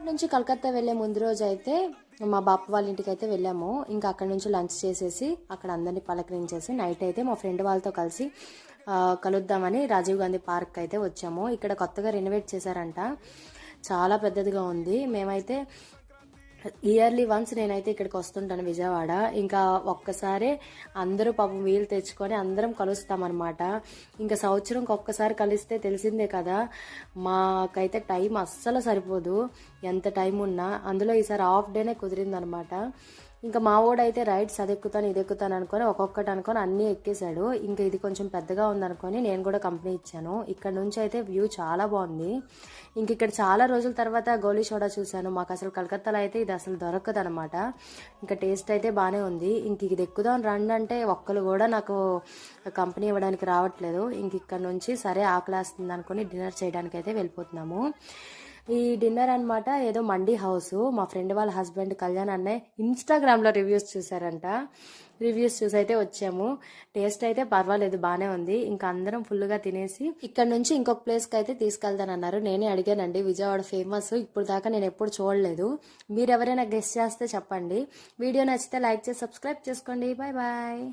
నుంచి కలకత్తా వెళ్ళే ముందు రోజు అయితే మా బాప వాళ్ళ ఇంటికి అయితే వెళ్ళాము. ఇంకా అక్కడ నుంచి లంచ్ చేసేసి అక్కడ అందరినీ పలకరించేసి నైట్ అయితే మా ఫ్రెండ్ వాళ్ళతో కలిసి కలుద్దామని రాజీవ్ గాంధీ పార్క్ అయితే వచ్చాము. ఇక్కడ కొత్తగా రెనోవేట్ చేశారంట, చాలా పెద్దదిగా ఉంది. మేమైతే ఇయర్లీ వన్స్ నేనైతే ఇక్కడికి వస్తుంటాను విజయవాడ. ఇంకా ఒక్కసారి అందరూ పాపం వీలు తెచ్చుకొని అందరం కలుస్తామన్నమాట. ఇంకా సంవత్సరంకి ఒక్కసారి కలిస్తే తెలిసిందే కదా, మాకైతే టైం అస్సలు సరిపోదు ఎంత టైం ఉన్నా. అందులో ఈసారి హాఫ్ డేనే కుదిరిందనమాట. ఇంకా మా వాడైతే రైడ్స్ అది ఎక్కుతాను ఇది ఎక్కుతాను అనుకొని ఒక్కొక్కటి అనుకొని అన్నీ ఎక్కేశాడు. ఇంకా ఇది కొంచెం పెద్దగా ఉందనుకొని నేను కూడా కంపెనీ ఇచ్చాను. ఇక్కడ నుంచి అయితే వ్యూ చాలా బాగుంది. ఇంక ఇక్కడ చాలా రోజుల తర్వాత గోలీ సోడా చూశాను. మాకు అసలు కలకత్తాలో అయితే ఇది అసలు దొరకదు అనమాట. ఇంకా టేస్ట్ అయితే బాగానే ఉంది. ఇంక ఇది ఎక్కుదాం రండి అంటే ఒక్కరు కూడా నాకు కంపెనీ ఇవ్వడానికి రావట్లేదు. ఇంక ఇక్కడ నుంచి సరే ఆకలేస్తుంది అనుకుని డిన్నర్ చేయడానికి అయితే వెళ్ళిపోతున్నాము. ఈ డిన్నర్ అనమాట ఏదో మండీ హౌస్. మా ఫ్రెండ్ వాళ్ళ హస్బెండ్ కళ్యాణ్ అన్నయ్య ఇన్స్టాగ్రామ్లో రివ్యూస్ చూసారంట. రివ్యూస్ చూసి అయితే వచ్చాము. టేస్ట్ అయితే పర్వాలేదు, బాగానే ఉంది. ఇంకా అందరం ఫుల్గా తినేసి ఇక్కడ నుంచి ఇంకొక ప్లేస్కి అయితే తీసుకెళ్తానన్నారు. నేనే అడిగానండి, విజయవాడ ఫేమస్, ఇప్పుడు దాకా నేను ఎప్పుడు చూడలేదు. మీరు ఎవరైనా గెస్ట్ చేస్తే చెప్పండి. వీడియో నచ్చితే లైక్ చేసి సబ్స్క్రైబ్ చేసుకోండి. Bye bye.